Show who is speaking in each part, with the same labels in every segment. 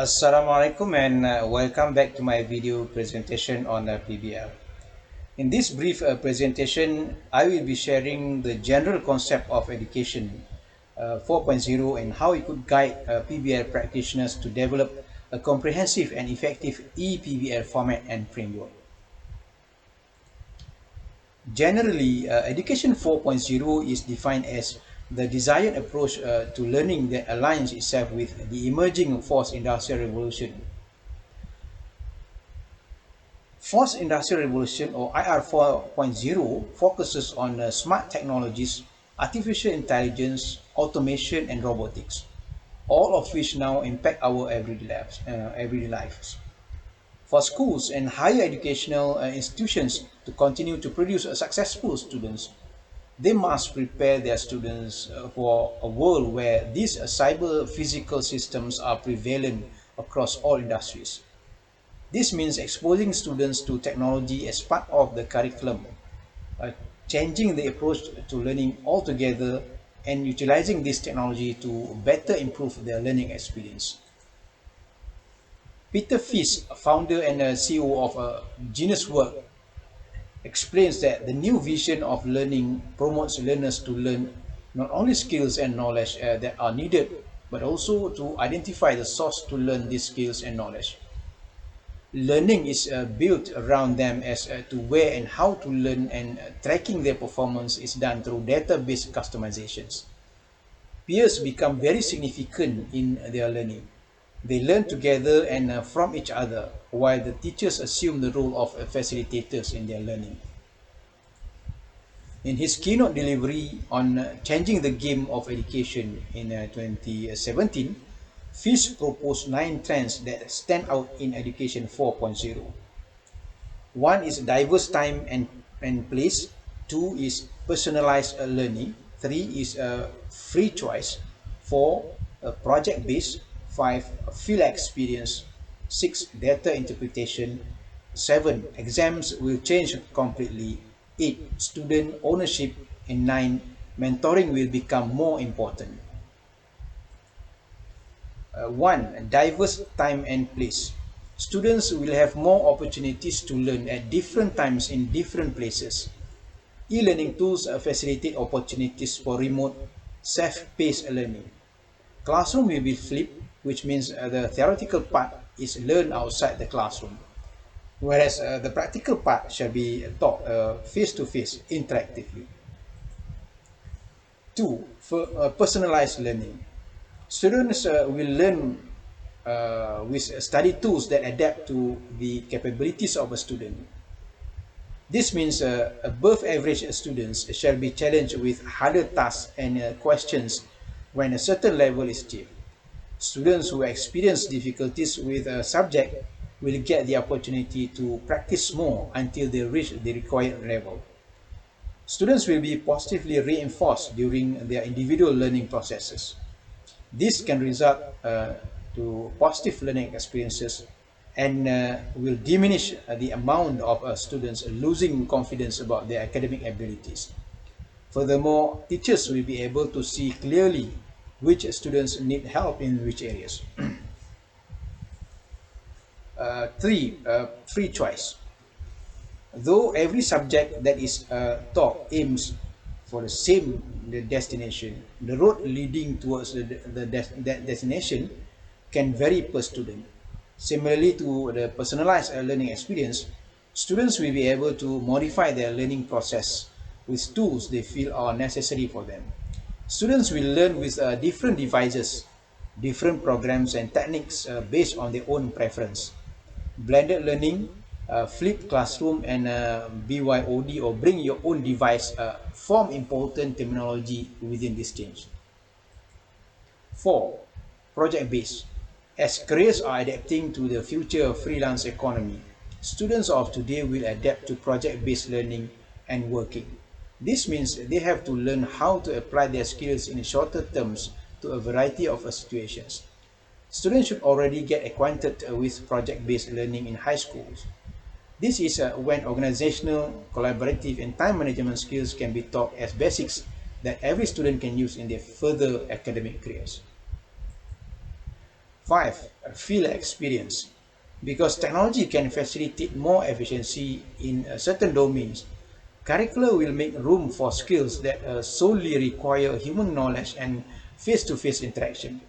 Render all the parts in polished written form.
Speaker 1: Assalamualaikum and welcome back to my video presentation on PBL. In this brief presentation, I will be sharing the general concept of education 4.0 and how it could guide PBL practitioners to develop a comprehensive and effective ePBL format and framework. Generally, Education 4.0 is defined as the desired approach to learning that aligns itself with the emerging fourth industrial revolution. Fourth Industrial Revolution or IR 4.0 focuses on smart technologies, artificial intelligence, automation, and robotics, all of which now impact our everyday lives. For schools and higher educational institutions to continue to produce successful students, they must prepare their students for a world where these cyber physical systems are prevalent across all industries. This means exposing students to technology as part of the curriculum, uh, changing the approach to learning altogether, and utilizing this technology to better improve their learning experience. Peter Fish, founder and CEO of Genius Work, explains that the new vision of learning promotes learners to learn not only skills and knowledge that are needed, but also to identify the source to learn these skills and knowledge. Learning is built around them as to where and how to learn, and tracking their performance is done through database customizations. Peers become very significant in their learning. They learn together and from each other, while the teachers assume the role of facilitators in their learning. In his keynote delivery on changing the game of education in 2017, Fish proposed 9 trends that stand out in Education 4.0. One is diverse time and place. Two is personalized learning. Three is free choice. Four, project based. Five, field experience. Six, data interpretation. Seven, exams will change completely. Eight, student ownership. And nine, mentoring will become more important. One, diverse time and place. Students will have more opportunities to learn at different times in different places. E-learning tools facilitate opportunities for remote, self-paced learning. Classroom will be flipped, which means the theoretical part is learned outside the classroom, whereas the practical part shall be taught face-to-face, interactively. Two, for personalized learning. Students will learn with study tools that adapt to the capabilities of a student. This means above average students shall be challenged with harder tasks and questions when a certain level is achieved. Students who experience difficulties with a subject will get the opportunity to practice more until they reach the required level. Students will be positively reinforced during their individual learning processes. This can result to positive learning experiences and will diminish the amount of students losing confidence about their academic abilities. Furthermore, teachers will be able to see clearly which students need help in which areas. Three, free choice. Though every subject that is taught aims for the destination, the road leading towards that destination can vary per student. Similarly to the personalized learning experience, students will be able to modify their learning process with tools they feel are necessary for them. Students will learn with different devices, different programs and techniques based on their own preference. Blended learning, flipped classroom, and BYOD or bring your own device form important terminology within this change. Four, project based. As careers are adapting to the future freelance economy, students of today will adapt to project based learning and working. This means they have to learn how to apply their skills in shorter terms to a variety of situations. Students should already get acquainted with project-based learning in high schools. This is when organizational, collaborative, and time management skills can be taught as basics that every student can use in their further academic careers. 5. Field experience. Because technology can facilitate more efficiency in certain domains, curricula will make room for skills that solely require human knowledge and face-to-face interaction.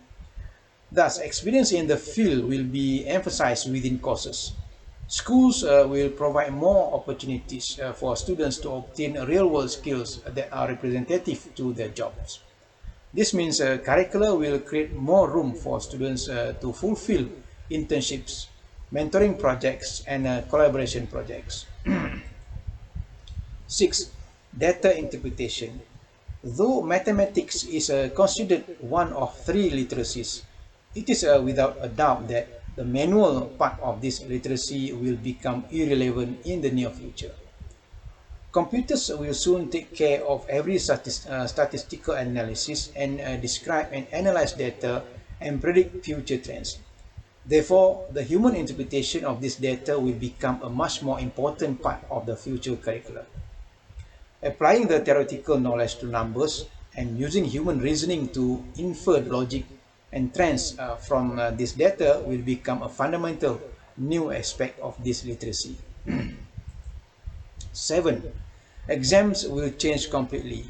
Speaker 1: Thus, experience in the field will be emphasized within courses. Schools will provide more opportunities for students to obtain real-world skills that are representative to their jobs. This means curricula will create more room for students to fulfill internships, mentoring projects, and collaboration projects. 6. Data interpretation. Though mathematics is considered one of three literacies, it is without a doubt that the manual part of this literacy will become irrelevant in the near future. Computers will soon take care of every statistical analysis and describe and analyze data and predict future trends. Therefore, the human interpretation of this data will become a much more important part of the future curricula. Applying the theoretical knowledge to numbers and using human reasoning to infer logic and trends from this data will become a fundamental new aspect of this literacy. 7. Exams will change completely.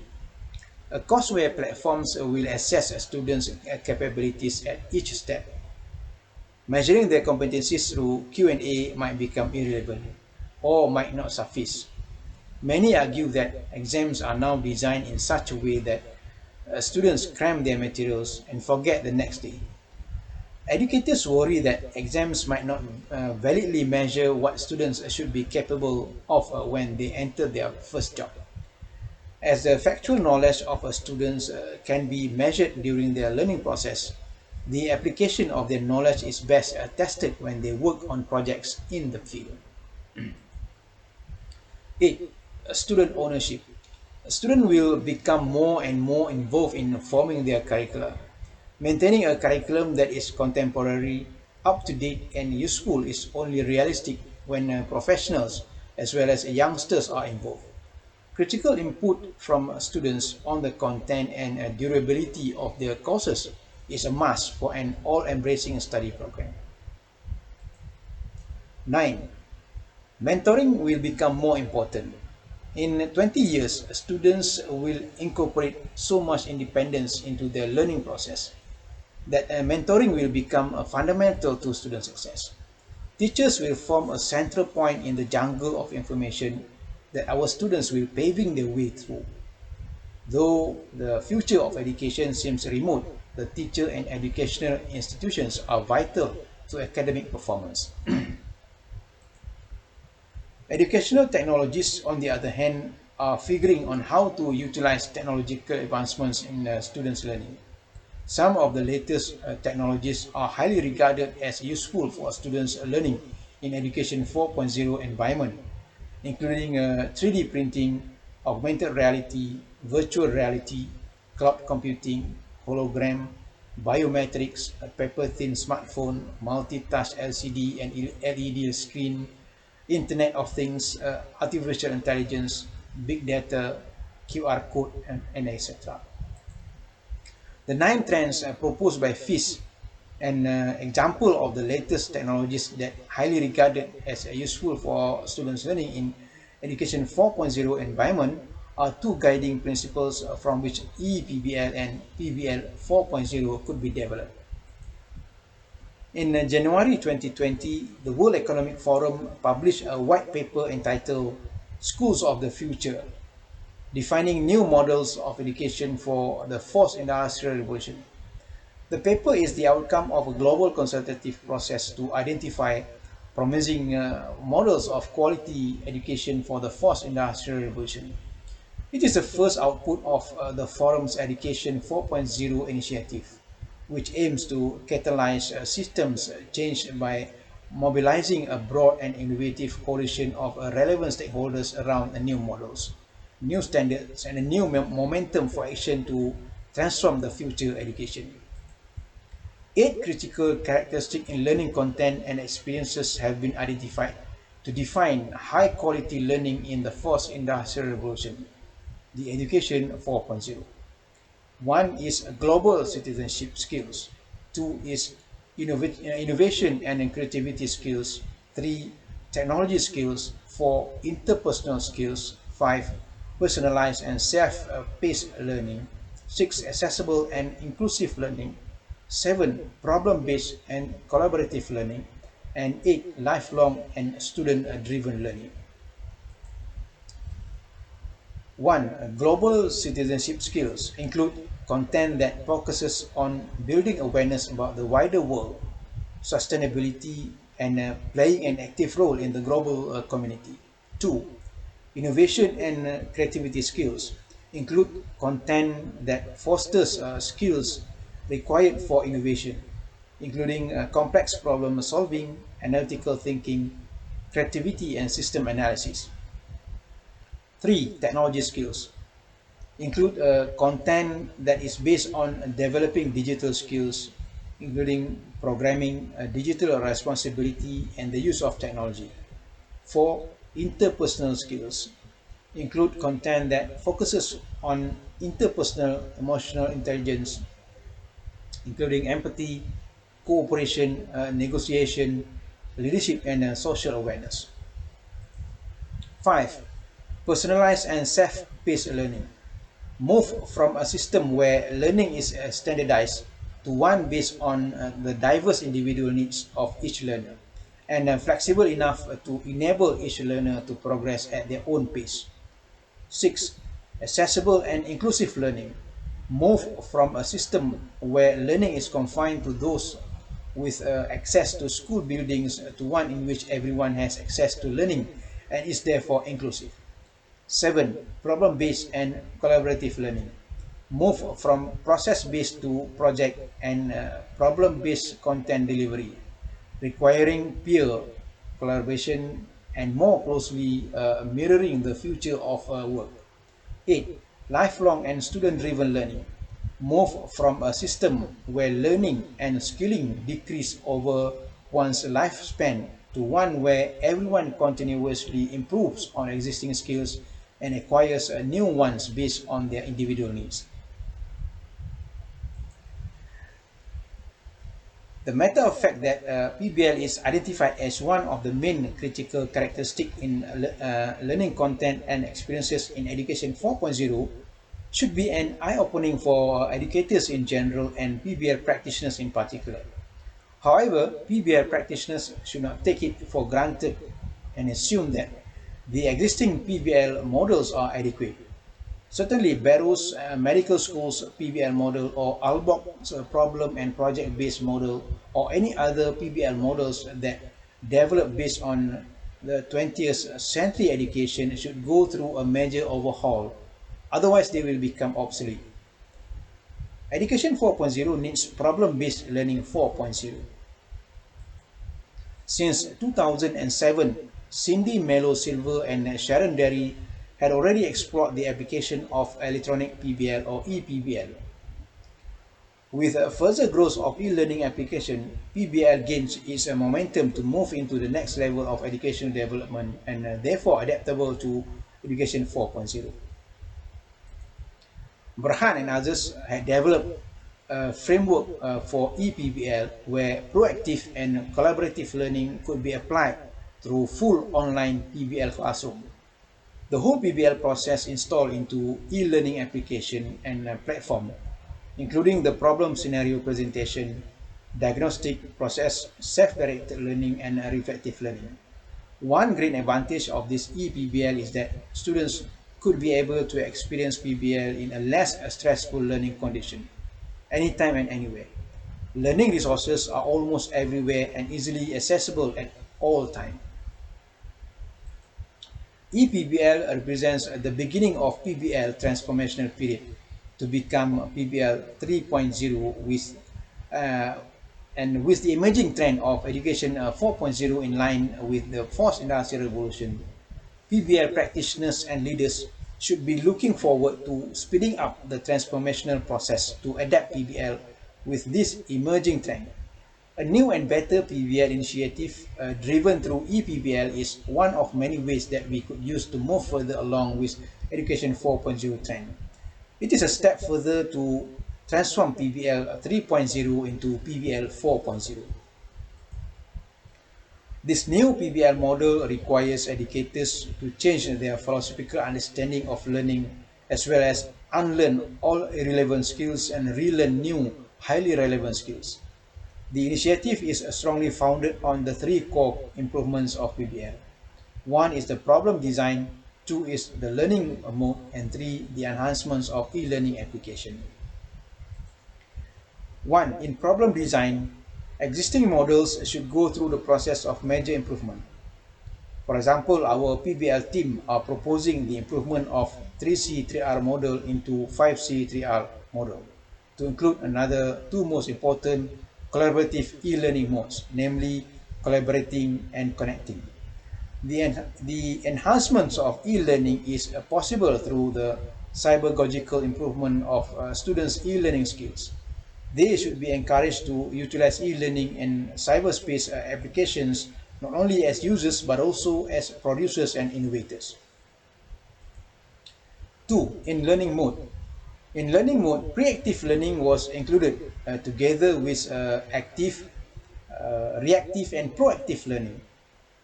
Speaker 1: Courseware platforms will assess students' capabilities at each step. Measuring their competencies through Q&A might become irrelevant or might not suffice. Many argue that exams are now designed in such a way that students cram their materials and forget the next day. Educators worry that exams might not validly measure what students should be capable of when they enter their first job. As the factual knowledge of students can be measured during their learning process, the application of their knowledge is best tested when they work on projects in the field. 8. Student ownership. Students will become more and more involved in forming their curricula. Maintaining a curriculum that is contemporary, up-to-date, and useful is only realistic when professionals as well as youngsters are involved. Critical input from students on the content and durability of their courses is a must for an all-embracing study program. 9. Mentoring will become more important. In 20 years, students will incorporate so much independence into their learning process that mentoring will become fundamental to student success. Teachers will form a central point in the jungle of information that our students will paving their way through. Though the future of education seems remote, the teacher and educational institutions are vital to academic performance. Educational technologists, on the other hand, are figuring on how to utilize technological advancements in students' learning. Some of the latest technologies are highly regarded as useful for students' learning in Education 4.0 environment, including 3D printing, augmented reality, virtual reality, cloud computing, hologram, biometrics, a paper-thin smartphone, multi-touch LCD and LED screen, Internet of Things, artificial intelligence, big data, QR code, and etc. The 9 trends proposed by FIS, an example of the latest technologies that highly regarded as useful for students learning in Education 4.0 environment, are two guiding principles from which ePBL and PBL 4.0 could be developed. In January 2020, the World Economic Forum published a white paper entitled Schools of the Future, defining new models of education for the fourth industrial revolution. The paper is the outcome of a global consultative process to identify promising models of quality education for the fourth industrial revolution. It is the first output of the forum's Education 4.0 initiative, which aims to catalyze systems change by mobilizing a broad and innovative coalition of relevant stakeholders around new models, new standards, and a new momentum for action to transform the future education. 8 critical characteristics in learning content and experiences have been identified to define high-quality learning in the fourth industrial revolution, the Education 4.0. 1 is global citizenship skills. 2 is innovation and creativity skills. 3. Technology skills. 4. Interpersonal skills. 5. Personalized and self-paced learning. 6. Accessible and inclusive learning. 7. Problem-based and collaborative learning. And 8. Lifelong and student-driven learning. 1. Global citizenship skills include content that focuses on building awareness about the wider world, sustainability, and playing an active role in the global community. 2. Innovation and creativity skills include content that fosters skills required for innovation, including complex problem solving, analytical thinking, creativity, and system analysis. 3. Technology skills include content that is based on developing digital skills, including programming, digital responsibility, and the use of technology. 4. Interpersonal skills include content that focuses on interpersonal emotional intelligence, including empathy, cooperation, negotiation, leadership, and social awareness. 5. Personalized and self-paced learning. Move from a system where learning is standardized to one based on the diverse individual needs of each learner and flexible enough to enable each learner to progress at their own pace. 6. Accessible and inclusive learning. Move from a system where learning is confined to those with access to school buildings to one in which everyone has access to learning and is therefore inclusive. 7. Problem-based and collaborative learning. Move from process-based to project and problem-based content delivery, requiring peer collaboration and more closely mirroring the future of work. 8. Lifelong and student-driven learning. Move from a system where learning and skilling decrease over one's lifespan to one where everyone continuously improves on existing skills and acquires new ones based on their individual needs. The matter of fact that PBL is identified as one of the main critical characteristics in learning content and experiences in Education 4.0 should be an eye-opening for educators in general and PBL practitioners in particular. However, PBL practitioners should not take it for granted and assume that the existing PBL models are adequate. Certainly, Barrow's Medical School's PBL model or Albach's problem and project-based model or any other PBL models that develop based on the 20th century education should go through a major overhaul. Otherwise, they will become obsolete. Education 4.0 needs problem-based learning 4.0. Since 2007, Cindy Mello Silver and Sharon Derry had already explored the application of electronic PBL or ePBL. With further growth of e-learning application, PBL gains its momentum to move into the next level of educational development and therefore adaptable to Education 4.0. Berhan and others had developed a framework for ePBL where proactive and collaborative learning could be applied through full online PBL classroom. The whole PBL process installed into e-learning application and platform, including the problem scenario presentation, diagnostic process, self-directed learning, and reflective learning. One great advantage of this ePBL is that students could be able to experience PBL in a less stressful learning condition, anytime and anywhere. Learning resources are almost everywhere and easily accessible at all times. ePBL represents the beginning of PBL transformational period to become PBL 3.0 with the emerging trend of Education 4.0 in line with the fourth industrial revolution. PBL practitioners and leaders should be looking forward to speeding up the transformational process to adapt PBL with this emerging trend. A new and better PBL initiative driven through ePBL is one of many ways that we could use to move further along with Education 4.0 trend. It is a step further to transform PBL 3.0 into PBL 4.0. This new PBL model requires educators to change their philosophical understanding of learning as well as unlearn all irrelevant skills and relearn new, highly relevant skills. The initiative is strongly founded on the three core improvements of PBL. One is the problem design, two is the learning mode, and three, the enhancements of e-learning application. One, in problem design, existing models should go through the process of major improvement. For example, our PBL team are proposing the improvement of 3C 3R model into 5C 3R model to include another two most important collaborative e-learning modes, namely collaborating and connecting. The enhancements of e-learning is possible through the cybergogical improvement of students' e-learning skills. They should be encouraged to utilize e-learning and cyberspace applications not only as users but also as producers and innovators. Two, in learning mode. In learning mode, pre-active learning was included together with active, reactive and proactive learning.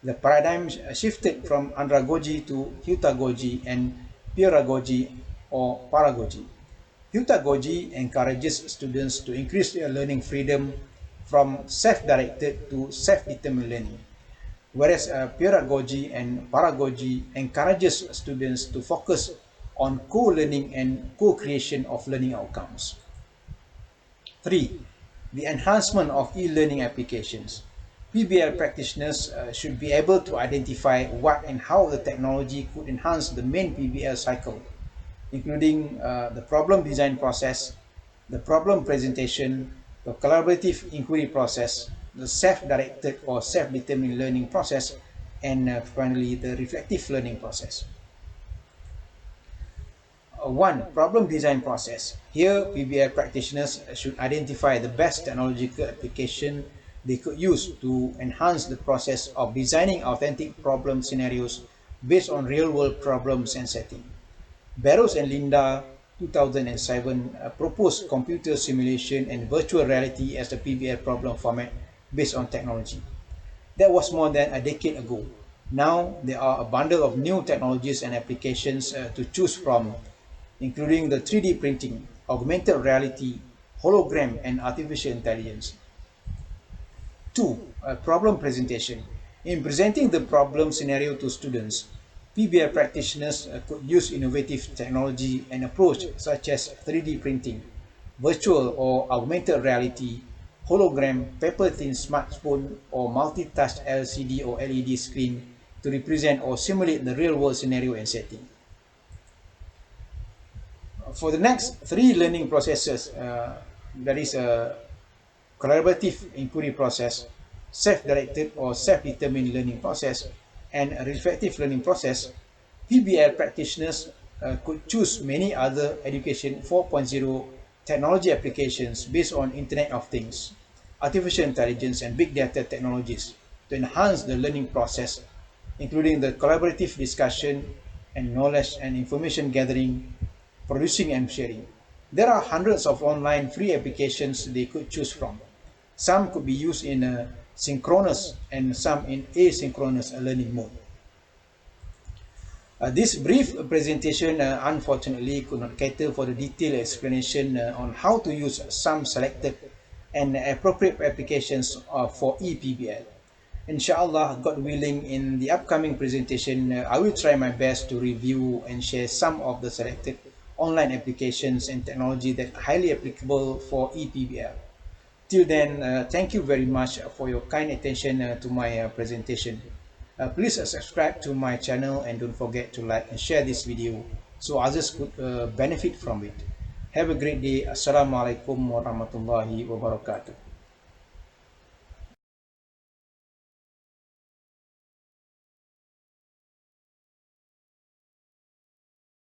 Speaker 1: The paradigm shifted from andragogy to heutagogy and peeragogy or paragogy. Heutagogy encourages students to increase their learning freedom from self-directed to self-determined learning, whereas peeragogy and paragogy encourages students to focus on co-learning and co-creation of learning outcomes. 3. The enhancement of e-learning applications. PBL practitioners should be able to identify what and how the technology could enhance the main PBL cycle, including the problem design process, the problem presentation, the collaborative inquiry process, the self-directed or self-determined learning process, and finally the reflective learning process. One, problem design process. Here, PBL practitioners should identify the best technological application they could use to enhance the process of designing authentic problem scenarios based on real-world problems and settings. Barrows and Linda, 2007, proposed computer simulation and virtual reality as the PBL problem format based on technology. That was more than a decade ago. Now, there are a bundle of new technologies and applications to choose from, including the 3D printing, augmented reality, hologram, and artificial intelligence. 2. Problem presentation. In presenting the problem scenario to students, PBL practitioners could use innovative technology and approach such as 3D printing, virtual or augmented reality, hologram, paper-thin smartphone, or multi-touch LCD or LED screen to represent or simulate the real-world scenario and setting. For the next three learning processes, that is a collaborative inquiry process, self-directed or self-determined learning process, and a reflective learning process, PBL practitioners could choose many other Education 4.0 technology applications based on Internet of Things, artificial intelligence, and big data technologies to enhance the learning process, including the collaborative discussion and knowledge and information gathering, producing and sharing. There are hundreds of online free applications they could choose from. Some could be used in a synchronous and some in asynchronous learning mode. This brief presentation unfortunately could not cater for the detailed explanation on how to use some selected and appropriate applications for ePBL. Inshallah, God willing, in the upcoming presentation, I will try my best to review and share some of the selected online applications and technology that are highly applicable for ePBL. Till then, thank you very much for your kind attention to my presentation. Please subscribe to my channel and don't forget to like and share this video so others could benefit from it. Have a great day. Assalamualaikum warahmatullahi wabarakatuh.